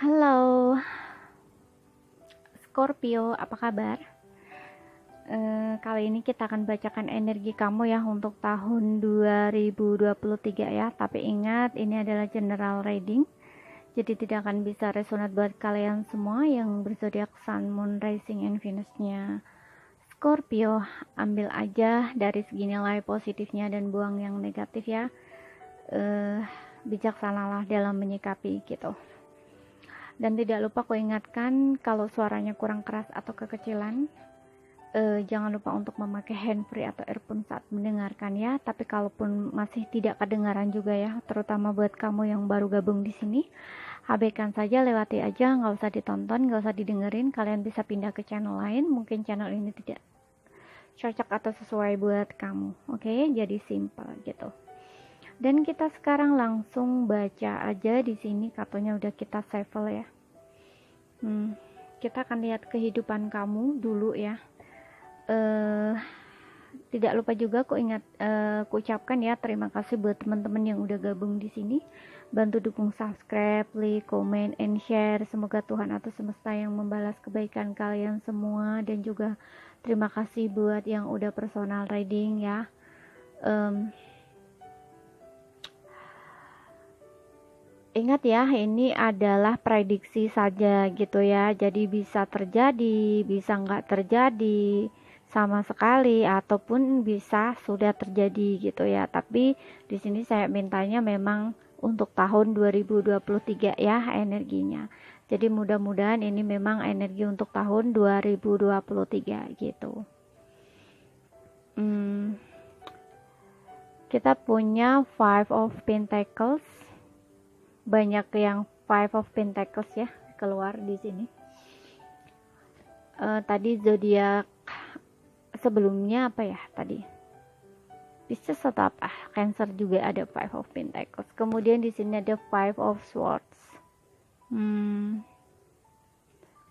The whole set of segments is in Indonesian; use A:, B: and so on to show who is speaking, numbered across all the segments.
A: Halo, Scorpio, apa kabar? Kali ini kita akan bacakan energi kamu ya untuk tahun 2023 ya. Tapi ingat, ini adalah general reading. Jadi tidak akan bisa resonate buat kalian semua yang berzodiak Sun, Moon, Rising, and Venus-nya Scorpio. Ambil aja dari segi nilai positifnya dan buang yang negatif ya. Bijaksanalah dalam menyikapi gitu. Dan tidak lupa aku ingatkan kalau suaranya kurang keras atau kekecilan, jangan lupa untuk memakai handfree atau earphone saat mendengarkan ya. Tapi kalaupun masih tidak kedengaran juga ya, terutama buat kamu yang baru gabung di sini, abaikan saja, lewati aja, nggak usah ditonton, nggak usah didengerin. Kalian bisa pindah ke channel lain, mungkin channel ini tidak cocok atau sesuai buat kamu. Oke, jadi simple gitu. Dan kita sekarang langsung baca aja di sini, kartunya udah kita shuffle ya. Kita akan lihat kehidupan kamu dulu ya. Tidak lupa juga aku ucapkan ya terima kasih buat teman-teman yang udah gabung di sini. Bantu dukung subscribe, like, comment, and share. Semoga Tuhan atau semesta yang membalas kebaikan kalian semua, dan juga terima kasih buat yang udah personal reading ya. Ingat ya, ini adalah prediksi saja gitu ya. Jadi bisa terjadi, bisa nggak terjadi sama sekali, ataupun bisa sudah terjadi gitu ya. Tapi di sini saya mintanya memang untuk tahun 2023 ya energinya. Jadi mudah-mudahan ini memang energi untuk tahun 2023 gitu. Kita punya Five of Pentacles. Banyak yang Five of Pentacles ya keluar di sini. Tadi zodiak sebelumnya apa ya tadi? Pisces atau apa? Cancer juga ada Five of Pentacles. Kemudian di sini ada Five of Swords.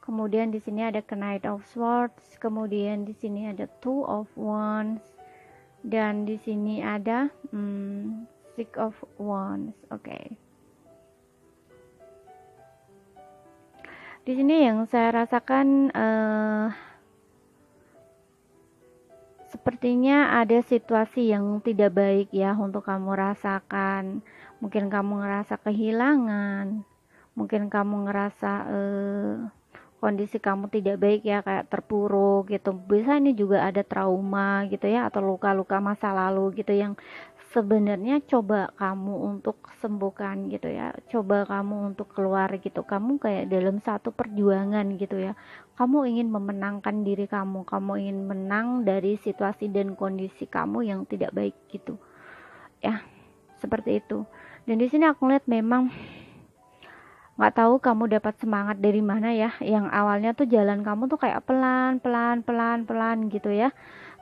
A: Kemudian di sini ada Knight of Swords. Kemudian di sini ada Two of Wands. Dan di sini ada Six of Wands. Oke. Di sini yang saya rasakan sepertinya ada situasi yang tidak baik ya untuk kamu rasakan. Mungkin kamu ngerasa kehilangan, mungkin kamu ngerasa kondisi kamu tidak baik ya, kayak terpuruk gitu. Bisa ini juga ada trauma gitu ya, atau luka-luka masa lalu gitu yang sebenarnya coba kamu untuk sembuhkan gitu ya, coba kamu untuk keluar gitu. Kamu kayak dalam satu perjuangan gitu ya, kamu ingin memenangkan diri kamu ingin menang dari situasi dan kondisi kamu yang tidak baik gitu ya, seperti itu. Dan di sini aku lihat memang nggak tahu kamu dapat semangat dari mana ya, yang awalnya tuh jalan kamu tuh kayak pelan gitu ya,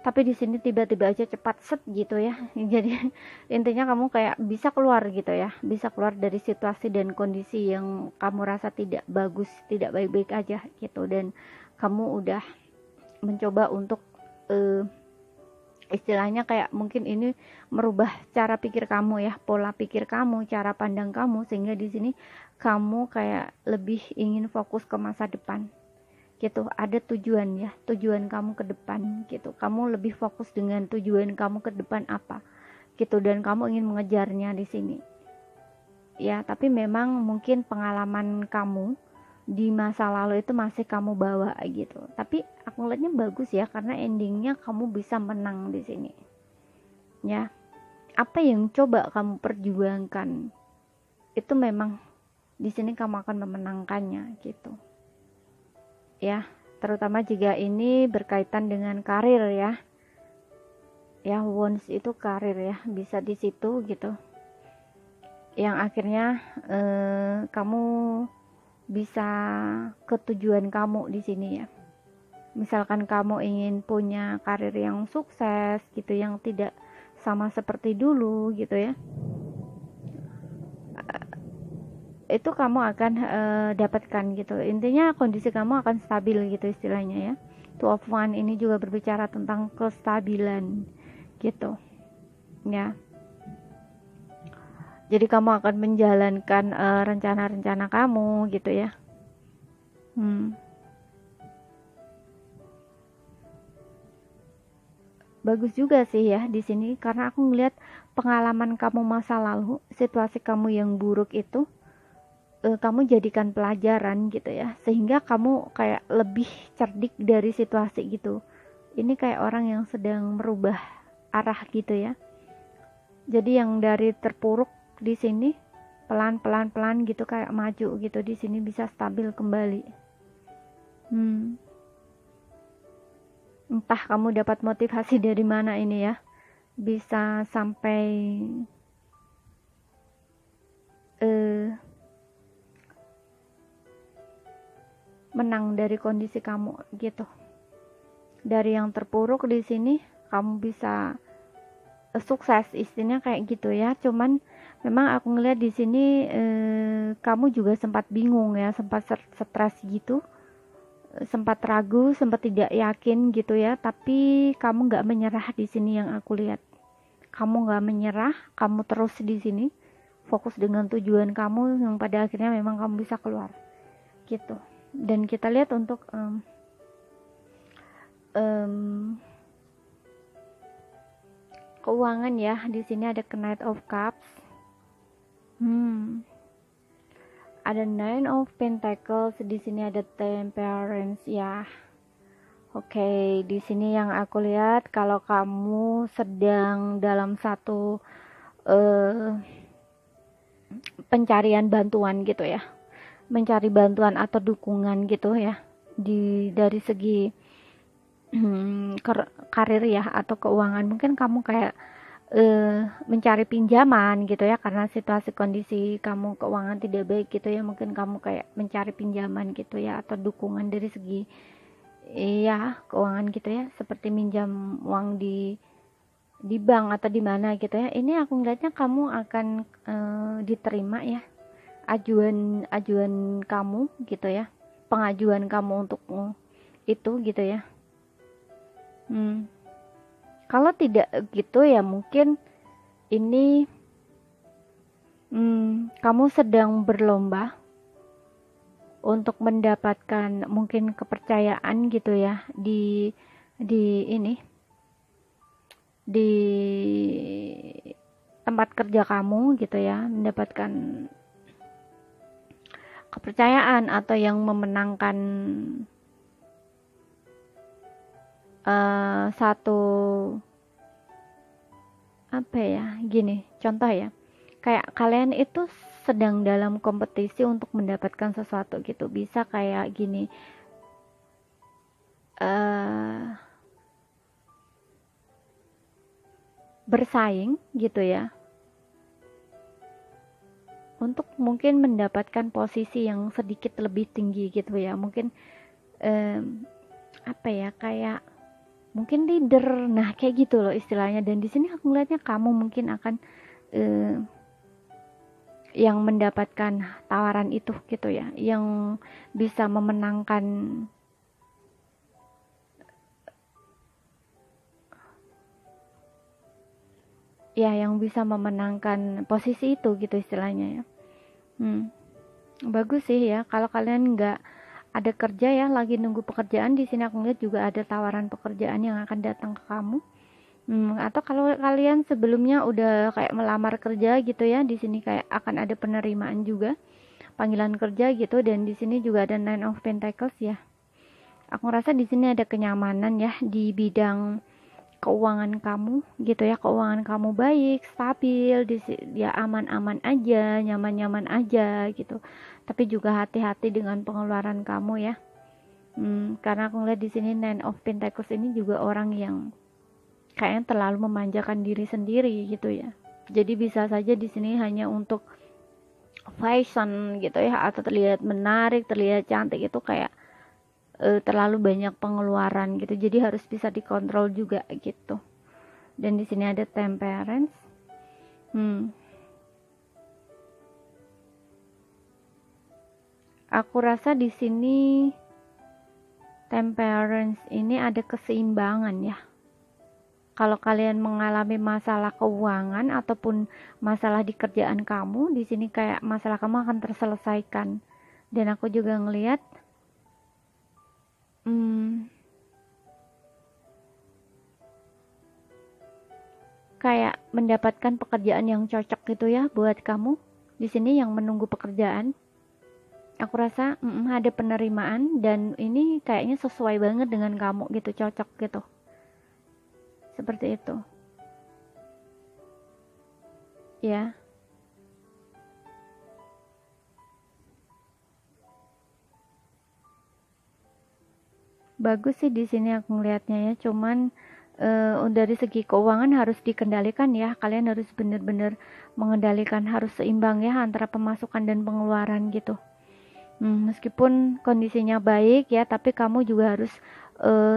A: tapi di sini tiba-tiba aja cepat set gitu ya. Jadi intinya kamu kayak bisa keluar gitu ya, bisa keluar dari situasi dan kondisi yang kamu rasa tidak bagus, tidak baik-baik aja gitu. Dan kamu udah mencoba untuk istilahnya kayak mungkin ini merubah cara pikir kamu ya, pola pikir kamu, cara pandang kamu, sehingga di sini kamu kayak lebih ingin fokus ke masa depan gitu. Ada tujuan ya, tujuan kamu ke depan gitu. Kamu lebih fokus dengan tujuan kamu ke depan apa gitu, dan kamu ingin mengejarnya di sini ya. Tapi memang mungkin pengalaman kamu di masa lalu itu masih kamu bawa gitu. Tapi aku lihatnya bagus ya, karena endingnya kamu bisa menang di sini ya. Apa yang coba kamu perjuangkan itu memang di sini kamu akan memenangkannya gitu ya, terutama jika ini berkaitan dengan karir ya. Ya, wands itu karir ya, bisa di situ gitu. Yang akhirnya kamu bisa ke tujuan kamu di sini ya. Misalkan kamu ingin punya karir yang sukses gitu, yang tidak sama seperti dulu gitu ya. Itu kamu akan dapatkan gitu. Intinya kondisi kamu akan stabil gitu istilahnya ya. Two of Wands ini juga berbicara tentang kestabilan gitu ya. Jadi kamu akan menjalankan rencana-rencana kamu gitu ya. Hmm. Bagus juga sih ya di sini karena aku ngeliat pengalaman kamu masa lalu, situasi kamu yang buruk itu kamu jadikan pelajaran gitu ya, sehingga kamu kayak lebih cerdik dari situasi gitu. Ini kayak orang yang sedang merubah arah gitu ya. Jadi yang dari terpuruk di sini pelan-pelan gitu kayak maju gitu, di sini bisa stabil kembali. Entah kamu dapat motivasi dari mana ini ya, bisa sampai menang dari kondisi kamu gitu. Dari yang terpuruk di sini kamu bisa sukses, istilahnya kayak gitu ya. Cuman memang aku ngeliat di sini kamu juga sempat bingung ya, sempat stres gitu, sempat ragu, sempat tidak yakin gitu ya. Tapi kamu nggak menyerah di sini yang aku lihat. Kamu nggak menyerah, kamu terus di sini fokus dengan tujuan kamu yang pada akhirnya memang kamu bisa keluar gitu. Dan kita lihat untuk keuangan ya, di sini ada Knight of Cups, ada Nine of Pentacles, di sini ada Temperance ya. Oke, di sini yang aku lihat kalau kamu sedang dalam satu pencarian bantuan gitu ya, mencari bantuan atau dukungan gitu ya, dari segi karir ya atau keuangan. Mungkin kamu kayak mencari pinjaman gitu ya, karena situasi kondisi kamu keuangan tidak baik gitu ya. Mungkin kamu kayak mencari pinjaman gitu ya, atau dukungan dari segi keuangan gitu ya, seperti minjam uang di bank atau di mana gitu ya. Ini aku ngeliatnya kamu akan diterima ya, ajuan kamu gitu ya, pengajuan kamu untuk itu gitu ya. Kalau tidak gitu ya mungkin ini kamu sedang berlomba untuk mendapatkan mungkin kepercayaan gitu ya di tempat kerja kamu gitu ya, mendapatkan kepercayaan atau yang memenangkan satu gini contoh ya, kayak kalian itu sedang dalam kompetisi untuk mendapatkan sesuatu gitu. Bisa kayak gini, bersaing gitu ya, untuk mungkin mendapatkan posisi yang sedikit lebih tinggi gitu ya. Mungkin kayak mungkin leader, nah kayak gitu loh istilahnya. Dan di sini aku ngeliatnya kamu mungkin akan yang mendapatkan tawaran itu gitu ya, yang bisa memenangkan posisi itu gitu istilahnya ya. Bagus sih ya kalau kalian nggak ada kerja ya, lagi nunggu pekerjaan. Di sini aku lihat juga ada tawaran pekerjaan yang akan datang ke kamu. Atau kalau kalian sebelumnya udah kayak melamar kerja gitu ya, di sini kayak akan ada penerimaan juga, panggilan kerja gitu. Dan di sini juga ada Nine of Pentacles ya. Aku ngerasa di sini ada kenyamanan ya di bidang keuangan kamu gitu ya. Keuangan kamu baik, stabil, ya aman-aman aja, nyaman-nyaman aja gitu. Tapi juga hati-hati dengan pengeluaran kamu ya. Karena aku ngeliat di sini Nine of Pentacles ini juga orang yang kayaknya terlalu memanjakan diri sendiri gitu ya. Jadi bisa saja di sini hanya untuk fashion gitu ya, atau terlihat menarik, terlihat cantik, itu kayak terlalu banyak pengeluaran gitu. Jadi harus bisa dikontrol juga gitu. Dan di sini ada Temperance. Aku rasa di sini Temperance ini ada keseimbangan ya. kalau kalian mengalami masalah keuangan ataupun masalah di kerjaan kamu, di sini kayak masalah kamu akan terselesaikan. Dan aku juga ngelihat kayak mendapatkan pekerjaan yang cocok gitu ya buat kamu di sini yang menunggu pekerjaan. Aku rasa ada penerimaan dan ini kayaknya sesuai banget dengan kamu gitu, cocok gitu. Seperti itu. Ya. Bagus sih di sini aku ngelihatnya ya, cuman dari segi keuangan harus dikendalikan ya. Kalian harus benar-benar mengendalikan, harus seimbang ya antara pemasukan dan pengeluaran gitu. Meskipun kondisinya baik ya, tapi kamu juga harus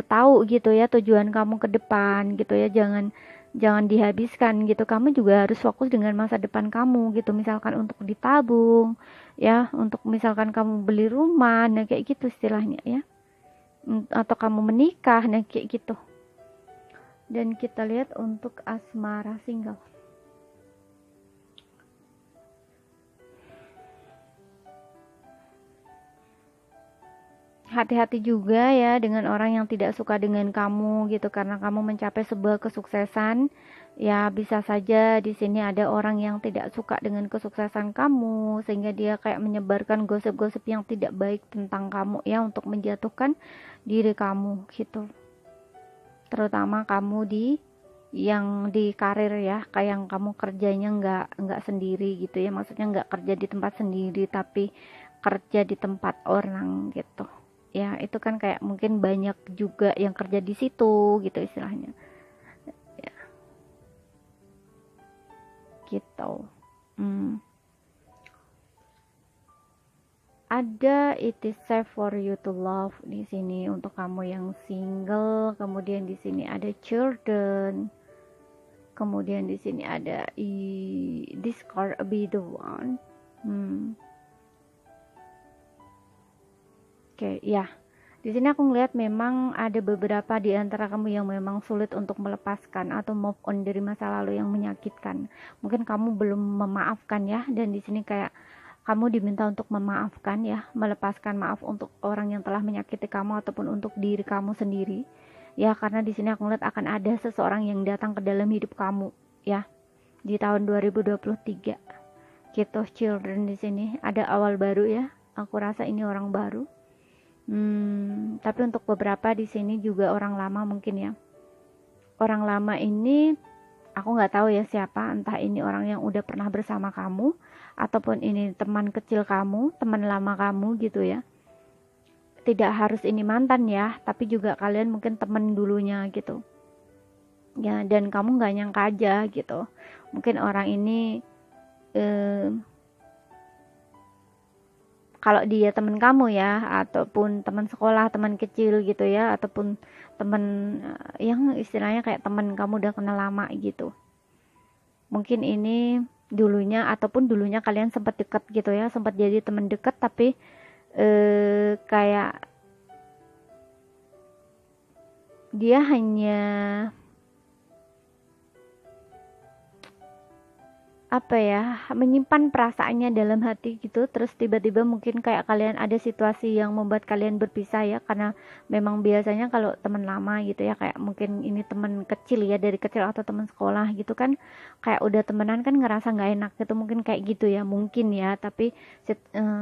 A: tahu gitu ya tujuan kamu ke depan gitu ya. Jangan dihabiskan gitu. Kamu juga harus fokus dengan masa depan kamu gitu. Misalkan untuk ditabung ya, untuk misalkan kamu beli rumah, nah kayak gitu istilahnya ya. Atau kamu menikah, nah kayak gitu. Dan kita lihat untuk asmara single. Hati-hati juga ya dengan orang yang tidak suka dengan kamu gitu, karena kamu mencapai sebuah kesuksesan. Ya bisa saja di sini ada orang yang tidak suka dengan kesuksesan kamu sehingga dia kayak menyebarkan gosip-gosip yang tidak baik tentang kamu ya, untuk menjatuhkan diri kamu gitu. Terutama kamu yang di karir ya, kayak yang kamu kerjanya nggak sendiri gitu ya, maksudnya nggak kerja di tempat sendiri tapi kerja di tempat orang gitu ya. Itu kan kayak mungkin banyak juga yang kerja di situ gitu istilahnya ya, gitu. Ada it is safe for you to love di sini untuk kamu yang single. Kemudian di sini ada children. Kemudian di sini ada this card be the one. Oke, ya. Di sini aku ngeliat memang ada beberapa di antara kamu yang memang sulit untuk melepaskan atau move on dari masa lalu yang menyakitkan. Mungkin kamu belum memaafkan ya, dan di sini kayak kamu diminta untuk memaafkan ya, melepaskan maaf untuk orang yang telah menyakiti kamu ataupun untuk diri kamu sendiri. Ya, karena di sini aku ngeliat akan ada seseorang yang datang ke dalam hidup kamu ya di tahun 2023. Gitu, children di sini ada awal baru ya. Aku rasa ini orang baru. Tapi untuk beberapa di sini juga orang lama mungkin ya. Orang lama ini aku nggak tahu ya siapa, entah ini orang yang udah pernah bersama kamu ataupun ini teman kecil kamu, teman lama kamu gitu ya. Tidak harus ini mantan ya, tapi juga kalian mungkin teman dulunya gitu. Ya, dan kamu nggak nyangka aja gitu. Mungkin orang ini kalau dia teman kamu ya, ataupun teman sekolah, teman kecil gitu ya, ataupun teman yang istilahnya kayak teman kamu udah kenal lama gitu. Mungkin ini dulunya ataupun dulunya kalian sempat dekat gitu ya, sempat jadi teman dekat, tapi kayak dia hanya apa ya, menyimpan perasaannya dalam hati gitu, terus tiba-tiba mungkin kayak kalian ada situasi yang membuat kalian berpisah ya, karena memang biasanya kalau teman lama gitu ya, kayak mungkin ini teman kecil ya, dari kecil atau teman sekolah gitu kan, kayak udah temenan kan ngerasa nggak enak gitu, mungkin kayak gitu ya, mungkin ya, tapi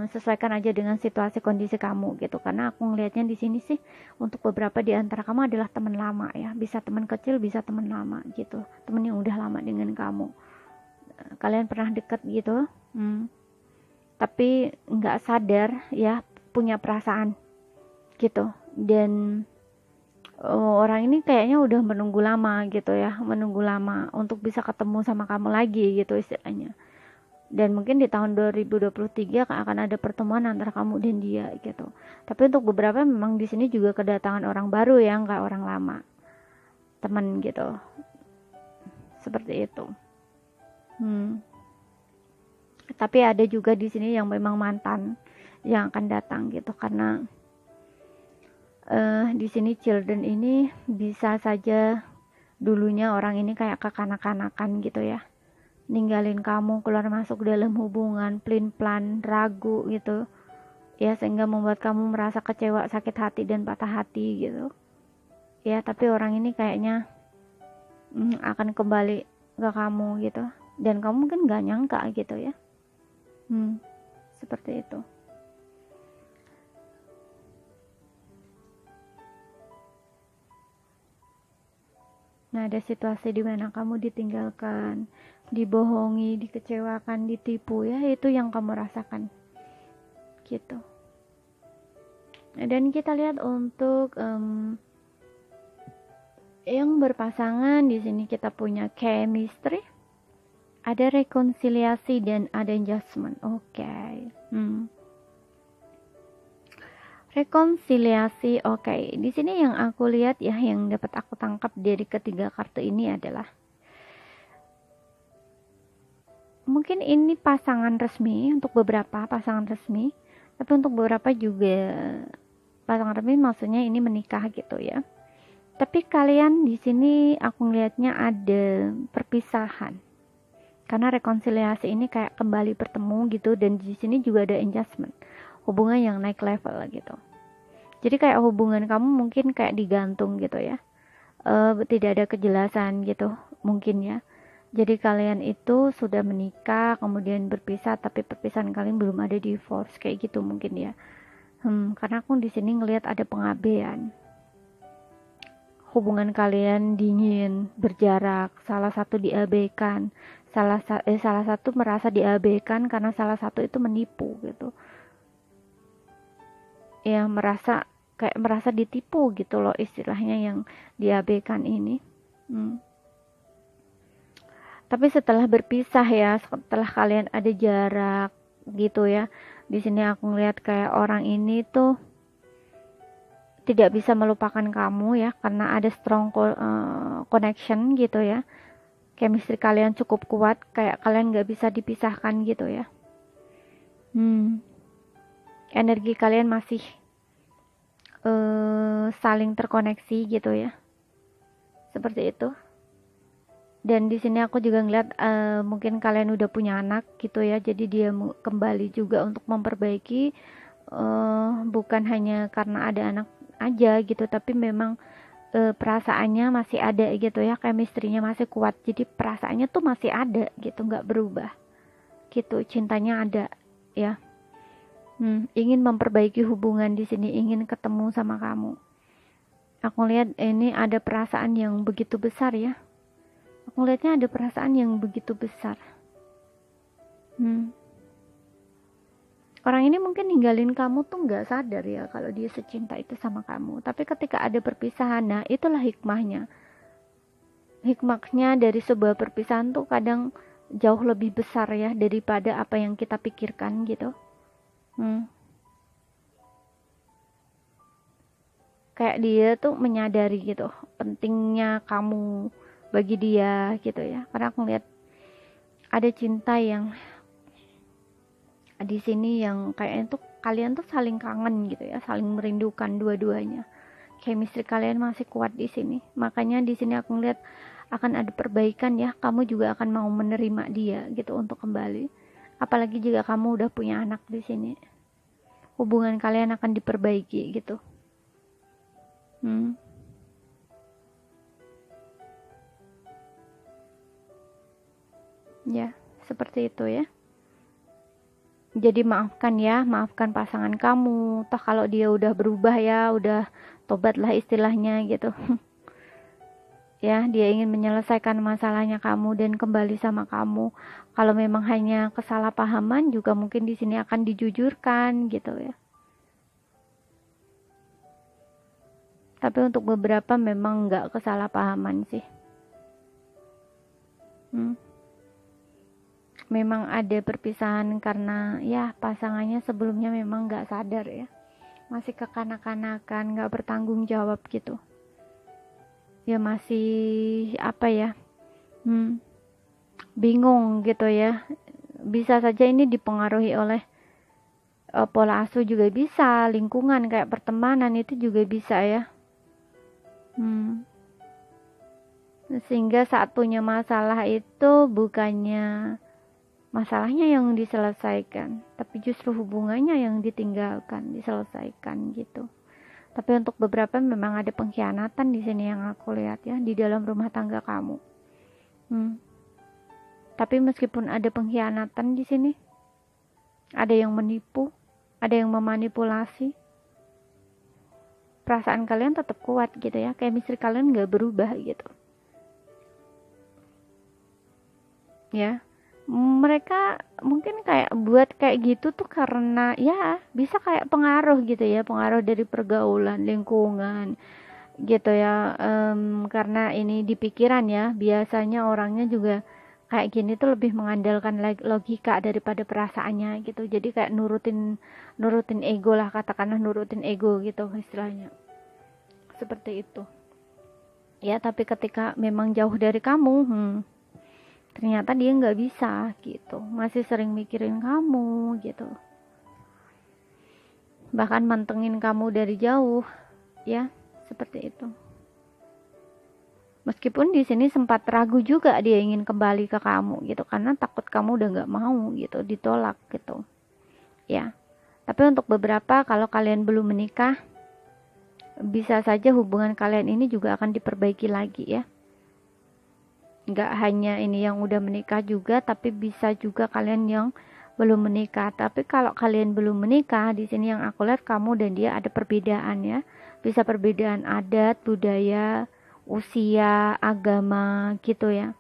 A: sesuaikan aja dengan situasi kondisi kamu gitu, karena aku ngelihatnya di sini sih untuk beberapa di antara kamu adalah teman lama ya, bisa teman kecil, bisa teman lama gitu, teman yang udah lama dengan kamu. Kalian pernah deket gitu, tapi nggak sadar ya punya perasaan gitu. Dan orang ini kayaknya udah menunggu lama gitu ya, menunggu lama untuk bisa ketemu sama kamu lagi gitu istilahnya. Dan mungkin di tahun 2023 akan ada pertemuan antara kamu dan dia gitu. Tapi untuk beberapa memang di sini juga kedatangan orang baru ya, nggak orang lama, teman gitu, seperti itu. Tapi ada juga di sini yang memang mantan yang akan datang gitu, karena di sini children ini bisa saja dulunya orang ini kayak kekanak-kanakan gitu ya, ninggalin kamu, keluar masuk dalam hubungan pelin-pelan, ragu gitu ya, sehingga membuat kamu merasa kecewa, sakit hati dan patah hati gitu ya. Tapi orang ini kayaknya akan kembali ke kamu gitu, dan kamu mungkin gak nyangka gitu ya. Seperti itu. Nah, ada situasi di mana kamu ditinggalkan, dibohongi, dikecewakan, ditipu ya, itu yang kamu rasakan gitu. Dan kita lihat untuk yang berpasangan, di sini kita punya chemistry, ada rekonsiliasi dan ada adjustment. Oke. Rekonsiliasi, oke. Di sini yang aku lihat ya, yang dapat aku tangkap dari ketiga kartu ini adalah mungkin ini pasangan resmi, untuk beberapa pasangan resmi, tapi untuk beberapa juga pasangan resmi, maksudnya ini menikah gitu ya. Tapi kalian di sini aku ngelihatnya ada perpisahan, karena rekonsiliasi ini kayak kembali bertemu gitu, dan di sini juga ada adjustment, hubungan yang naik level gitu. Jadi kayak hubungan kamu mungkin kayak digantung gitu ya, tidak ada kejelasan gitu mungkin ya. Jadi kalian itu sudah menikah, kemudian berpisah, tapi perpisahan kalian belum ada divorce kayak gitu mungkin ya. Karena aku di sini ngelihat ada pengabaian. Hubungan kalian dingin, berjarak, salah satu diabaikan, salah satu merasa diabaikan karena salah satu itu menipu gitu. Ya, merasa ditipu gitu loh, istilahnya yang diabaikan ini. Tapi setelah berpisah ya, setelah kalian ada jarak gitu ya, di sini aku ngeliat kayak orang ini tuh tidak bisa melupakan kamu ya, karena ada strong connection gitu ya, chemistry kalian cukup kuat, kayak kalian gak bisa dipisahkan gitu ya. Energi kalian masih saling terkoneksi gitu ya, seperti itu. Dan di sini aku juga ngeliat mungkin kalian udah punya anak gitu ya, jadi dia kembali juga untuk memperbaiki, bukan hanya karena ada anak aja gitu, tapi memang perasaannya masih ada gitu ya, chemistry-nya masih kuat, jadi perasaannya tuh masih ada gitu, nggak berubah gitu, cintanya ada ya. Ingin memperbaiki hubungan, di sini ingin ketemu sama kamu. Aku lihat ini ada perasaan yang begitu besar ya. Aku lihatnya ada perasaan yang begitu besar. Orang ini mungkin ninggalin kamu tuh nggak sadar ya kalau dia secinta itu sama kamu. Tapi ketika ada perpisahan, nah itulah hikmahnya. Hikmahnya dari sebuah perpisahan tuh kadang jauh lebih besar ya daripada apa yang kita pikirkan gitu. Kayak dia tuh menyadari gitu pentingnya kamu bagi dia gitu ya. Karena aku lihat ada cinta yang di sini yang kayaknya tuh kalian tuh saling kangen gitu ya, saling merindukan dua-duanya. Chemistry kalian masih kuat di sini. Makanya di sini aku ngeliat akan ada perbaikan ya. Kamu juga akan mau menerima dia gitu untuk kembali. Apalagi jika kamu udah punya anak di sini. Hubungan kalian akan diperbaiki gitu. Ya, seperti itu ya. Jadi maafkan pasangan kamu. Toh kalau dia udah berubah ya, udah tobatlah istilahnya gitu. Ya, dia ingin menyelesaikan masalahnya kamu dan kembali sama kamu. Kalau memang hanya kesalahpahaman juga mungkin di sini akan dijujurkan gitu ya. Tapi untuk beberapa memang nggak kesalahpahaman sih. Memang ada perpisahan karena ya pasangannya sebelumnya memang nggak sadar ya. Masih kekanak-kanakan, nggak bertanggung jawab gitu. Ya masih apa ya, bingung gitu ya. Bisa saja ini dipengaruhi oleh pola asuh juga bisa, lingkungan kayak pertemanan itu juga bisa ya. Sehingga saat punya masalah itu bukannya masalahnya yang diselesaikan, tapi justru hubungannya yang ditinggalkan, diselesaikan gitu. Tapi untuk beberapa memang ada pengkhianatan di sini yang aku lihat ya, di dalam rumah tangga kamu. Tapi meskipun ada pengkhianatan di sini, ada yang menipu, ada yang memanipulasi, perasaan kalian tetap kuat gitu ya, chemistry kalian nggak berubah gitu. Ya, mereka mungkin kayak buat kayak gitu tuh karena ya bisa kayak pengaruh gitu ya, pengaruh dari pergaulan, lingkungan gitu ya. Karena ini di pikiran ya, biasanya orangnya juga kayak gini tuh lebih mengandalkan logika daripada perasaannya gitu. Jadi kayak nurutin ego lah, katakanlah nurutin ego gitu istilahnya, seperti itu ya. Tapi ketika memang jauh dari kamu, ternyata dia nggak bisa gitu, masih sering mikirin kamu gitu, bahkan mantengin kamu dari jauh ya, seperti itu. Meskipun di sini sempat ragu juga dia ingin kembali ke kamu gitu, karena takut kamu udah nggak mau gitu, ditolak gitu ya. Tapi untuk beberapa, kalau kalian belum menikah, bisa saja hubungan kalian ini juga akan diperbaiki lagi ya. Nggak hanya ini yang udah menikah juga, tapi bisa juga kalian yang belum menikah. Tapi kalau kalian belum menikah, di sini yang aku lihat kamu dan dia ada perbedaan ya. Bisa perbedaan adat, budaya, usia, agama gitu ya.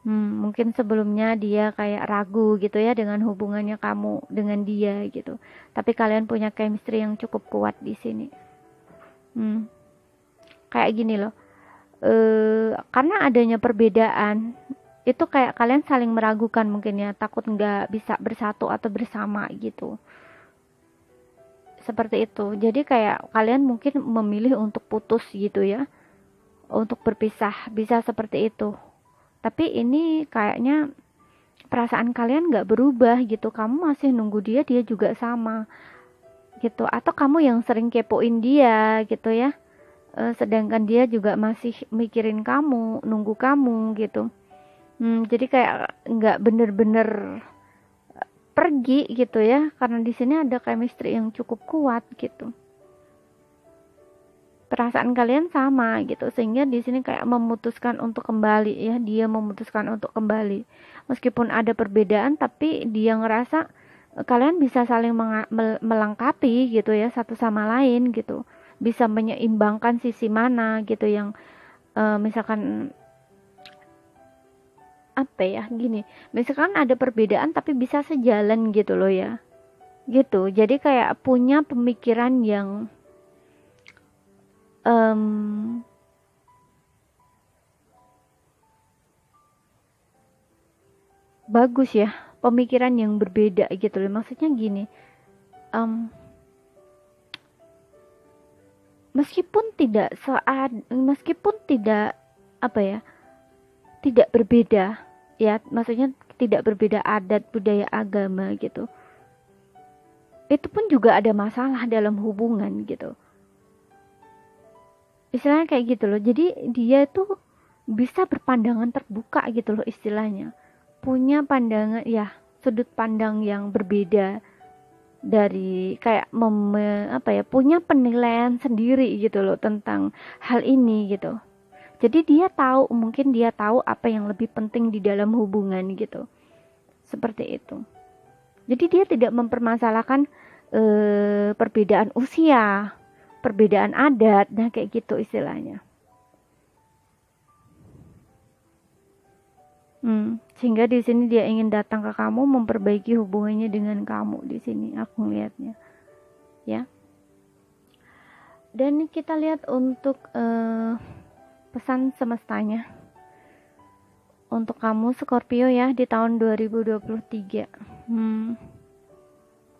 A: Mungkin sebelumnya dia kayak ragu gitu ya dengan hubungannya kamu dengan dia gitu. Tapi kalian punya chemistry yang cukup kuat di sini. Kayak gini loh. Karena adanya perbedaan itu kayak kalian saling meragukan mungkin ya, takut nggak bisa bersatu atau bersama gitu, seperti itu. Jadi kayak kalian mungkin memilih untuk putus gitu ya, untuk berpisah, bisa seperti itu. Tapi ini kayaknya perasaan kalian nggak berubah gitu, kamu masih nunggu dia, dia juga sama gitu, atau kamu yang sering kepoin dia gitu ya. Sedangkan dia juga masih mikirin kamu, nunggu kamu gitu. Jadi kayak nggak bener-bener pergi gitu ya, karena di sini ada chemistry yang cukup kuat gitu. Perasaan kalian sama gitu, sehingga di sini kayak memutuskan untuk kembali ya, dia memutuskan untuk kembali. Meskipun ada perbedaan, tapi dia ngerasa kalian bisa saling melengkapi gitu ya, satu sama lain gitu. Bisa menyeimbangkan sisi mana gitu yang misalkan apa ya, gini, misalkan ada perbedaan tapi bisa sejalan gitu loh ya, gitu. Jadi kayak punya pemikiran yang bagus ya, pemikiran yang berbeda gitu loh. Maksudnya gini, meskipun tidak apa ya, tidak berbeda ya, maksudnya tidak berbeda adat, budaya, agama gitu, itu pun juga ada masalah dalam hubungan gitu, istilahnya kayak gitu loh. Jadi dia tuh bisa berpandangan terbuka gitu loh, istilahnya punya pandangan ya, sudut pandang yang berbeda dari kayak punya penilaian sendiri gitu loh tentang hal ini gitu. Jadi mungkin dia tahu apa yang lebih penting di dalam hubungan gitu, seperti itu. Jadi dia tidak mempermasalahkan perbedaan usia, perbedaan adat, nah kayak gitu istilahnya. Sehingga di sini dia ingin datang ke kamu, memperbaiki hubungannya dengan kamu di sini, aku lihatnya ya. Dan kita lihat untuk pesan semestanya untuk kamu Scorpio ya di tahun 2023.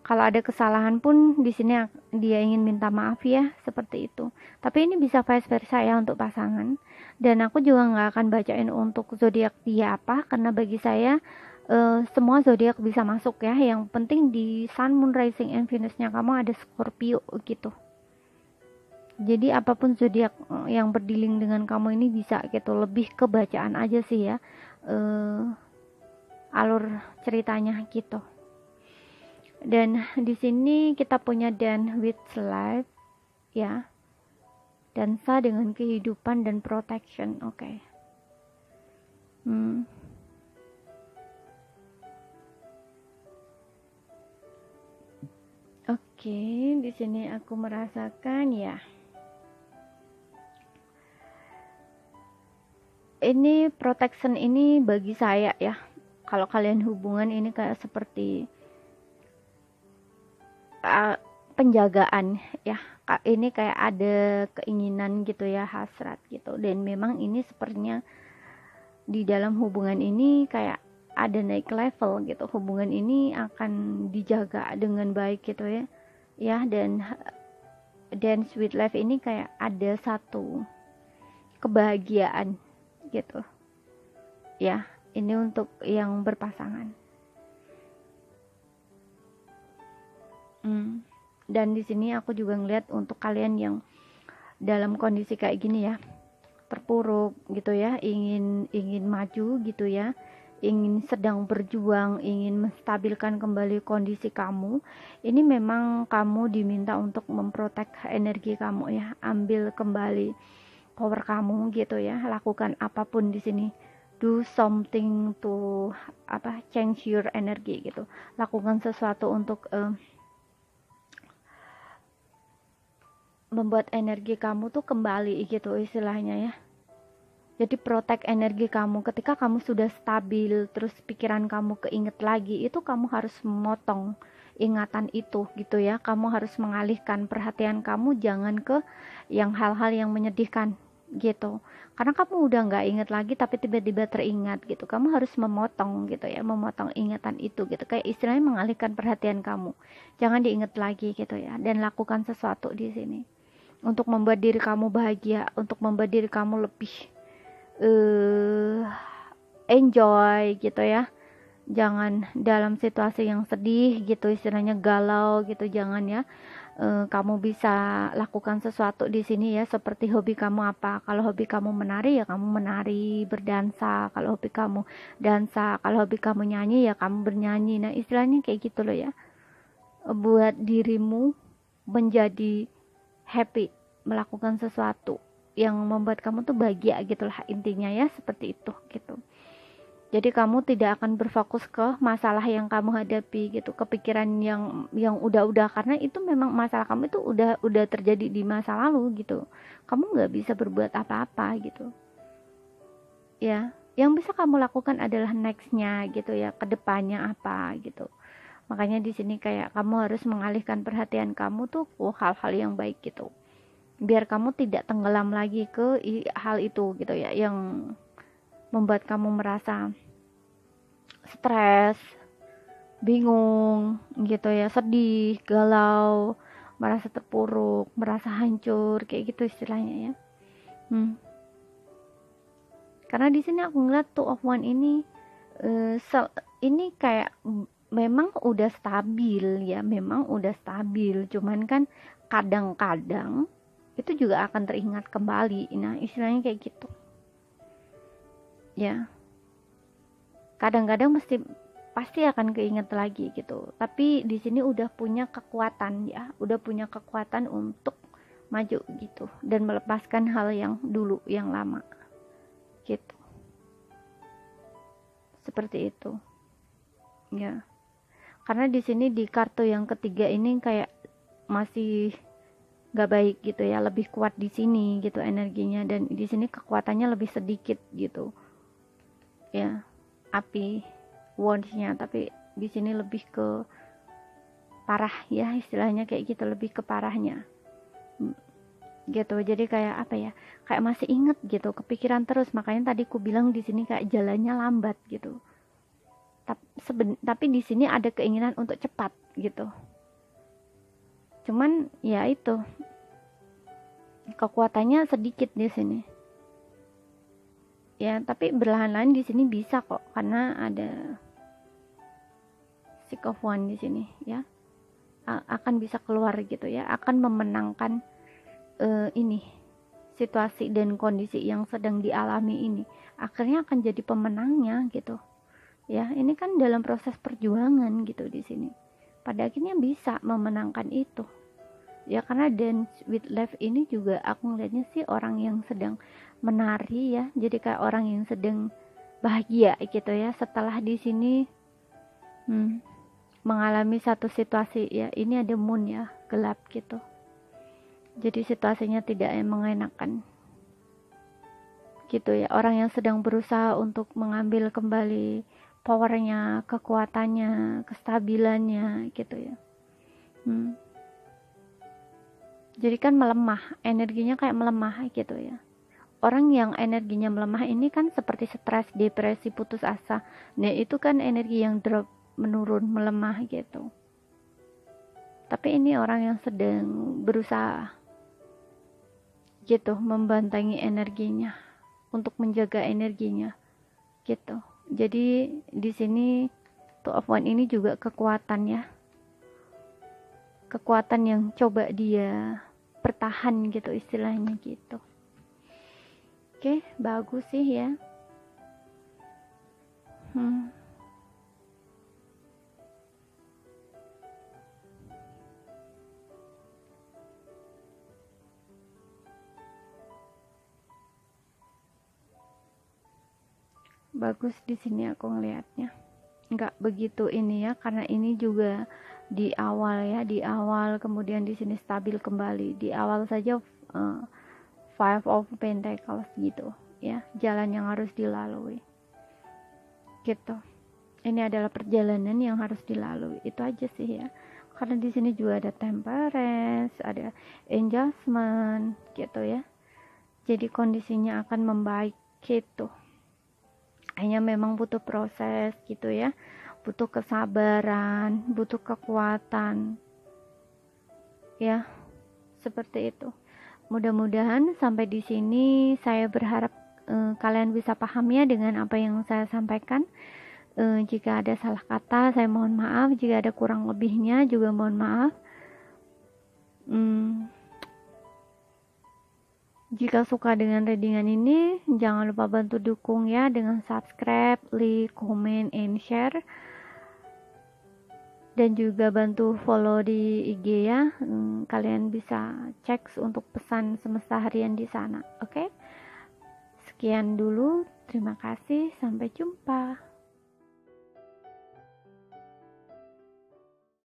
A: Kalau ada kesalahan pun di sini dia ingin minta maaf ya, seperti itu. Tapi ini bisa vice versa ya untuk pasangan. Dan aku juga nggak akan bacain untuk zodiak dia apa, karena bagi saya semua zodiak bisa masuk ya. Yang penting di Sun, Moon, Rising, and Venus-nya kamu ada Scorpio gitu. Jadi apapun zodiak yang berdealing dengan kamu ini bisa gitu, lebih ke bacaan aja sih ya, alur ceritanya gitu. Dan di sini kita punya dance with life ya, dansa dengan kehidupan dan protection. Oke. Oke, di sini aku merasakan ya, ini protection ini bagi saya ya, kalau kalian hubungan ini kayak seperti penjagaan ya, ini kayak ada keinginan gitu ya, hasrat gitu, dan memang ini sepertinya di dalam hubungan ini kayak ada naik level gitu, hubungan ini akan dijaga dengan baik gitu ya, dan dance with life ini kayak ada satu kebahagiaan gitu ya, ini untuk yang berpasangan. Dan di sini aku juga ngeliat untuk kalian yang dalam kondisi kayak gini ya, terpuruk gitu ya, ingin maju gitu ya, ingin sedang berjuang, ingin menstabilkan kembali kondisi kamu. Ini memang kamu diminta untuk memprotek energi kamu ya, ambil kembali power kamu gitu ya, lakukan apapun di sini, do something to change your energy gitu, lakukan sesuatu untuk membuat energi kamu tuh kembali gitu istilahnya ya. Jadi protect energi kamu, ketika kamu sudah stabil terus pikiran kamu keinget lagi, itu kamu harus memotong ingatan itu gitu ya, kamu harus mengalihkan perhatian kamu jangan ke yang hal-hal yang menyedihkan gitu, karena kamu udah nggak inget lagi tapi tiba-tiba teringat gitu, kamu harus memotong gitu ya, memotong ingatan itu gitu, kayak istilahnya mengalihkan perhatian kamu, jangan diinget lagi gitu ya, dan lakukan sesuatu di sini untuk membuat diri kamu bahagia, untuk membuat diri kamu lebih enjoy gitu ya, jangan dalam situasi yang sedih gitu, istilahnya galau gitu, jangan ya. Kamu bisa lakukan sesuatu di sini ya, seperti hobi kamu apa. Kalau hobi kamu menari ya kamu menari, berdansa. Kalau hobi kamu dansa, kalau hobi kamu nyanyi ya kamu bernyanyi. Nah istilahnya kayak gitu loh ya, buat dirimu menjadi happy, melakukan sesuatu yang membuat kamu tuh bahagia gitulah intinya ya, seperti itu gitu. Jadi kamu tidak akan berfokus ke masalah yang kamu hadapi gitu, kepikiran yang udah-udah, karena itu memang masalah kamu itu udah terjadi di masa lalu gitu. Kamu nggak bisa berbuat apa-apa gitu. Ya, yang bisa kamu lakukan adalah nextnya gitu ya, kedepannya apa gitu. Makanya di sini kayak kamu harus mengalihkan perhatian kamu tuh ke hal-hal yang baik gitu. Biar kamu tidak tenggelam lagi ke hal itu gitu ya, yang membuat kamu merasa stres, bingung gitu ya, sedih, galau, merasa terpuruk, merasa hancur, kayak gitu istilahnya ya. Karena di sini aku ngeliat Two of One ini ini kayak memang udah stabil ya, memang udah stabil, cuman kan kadang-kadang itu juga akan teringat kembali. Nah istilahnya kayak gitu ya, kadang-kadang pasti akan keinget lagi gitu, tapi di sini udah punya kekuatan ya, udah punya kekuatan untuk maju gitu dan melepaskan hal yang dulu, yang lama gitu, seperti itu ya. Karena di sini di kartu yang ketiga ini kayak masih gak baik gitu ya, lebih kuat di sini gitu energinya, dan di sini kekuatannya lebih sedikit gitu ya, api wandsnya, tapi di sini lebih ke parah ya, istilahnya kayak gitu, lebih ke parahnya gitu. Jadi kayak apa ya, kayak masih inget gitu, kepikiran terus, makanya tadi ku bilang di sini kayak jalannya lambat gitu, tapi di sini ada keinginan untuk cepat gitu, cuman ya itu kekuatannya sedikit di sini ya, tapi berlahan-lahan di sini bisa kok, karena ada Six of One di sini ya, akan bisa keluar gitu ya, akan memenangkan ini situasi dan kondisi yang sedang dialami ini, akhirnya akan jadi pemenangnya gitu ya. Ini kan dalam proses perjuangan gitu di sini, pada akhirnya bisa memenangkan itu ya, karena Dance with Life ini juga aku ngeliatnya sih orang yang sedang menari ya, jadi kayak orang yang sedang bahagia gitu ya, setelah di sini mengalami satu situasi ya, ini ada moon ya, gelap gitu, jadi situasinya tidak mengenakan gitu ya. Orang yang sedang berusaha untuk mengambil kembali powernya, kekuatannya, kestabilannya gitu ya. Jadi kan melemah, energinya kayak melemah gitu ya. Orang yang energinya melemah ini kan seperti stres, depresi, putus asa. Nah itu kan energi yang drop, menurun, melemah gitu. Tapi ini orang yang sedang berusaha gitu membantangi energinya, untuk menjaga energinya gitu. Jadi di sini Two of Wands ini juga kekuatan ya, kekuatan yang coba dia bertahan gitu istilahnya gitu. Oke, bagus sih ya. Bagus di sini aku ngelihatnya. Nggak begitu ini ya, karena ini juga di awal ya, di awal, kemudian di sini stabil kembali. Di awal saja Five of Pentacles gitu ya, jalan yang harus dilalui gitu. Ini adalah perjalanan yang harus dilalui, itu aja sih ya. Karena di sini juga ada Temperance, ada Adjustment gitu ya. Jadi kondisinya akan membaik gitu. Hanya memang butuh proses gitu ya, butuh kesabaran, butuh kekuatan ya, seperti itu. Mudah-mudahan sampai di sini saya berharap kalian bisa paham ya dengan apa yang saya sampaikan. Jika ada salah kata saya mohon maaf, jika ada kurang lebihnya juga mohon maaf. Jika suka dengan readingan ini, jangan lupa bantu dukung ya dengan subscribe, like, comment, and share. Dan juga bantu follow di IG ya. Kalian bisa cek untuk pesan semesta harian di sana. Oke? Sekian dulu. Terima kasih. Sampai jumpa.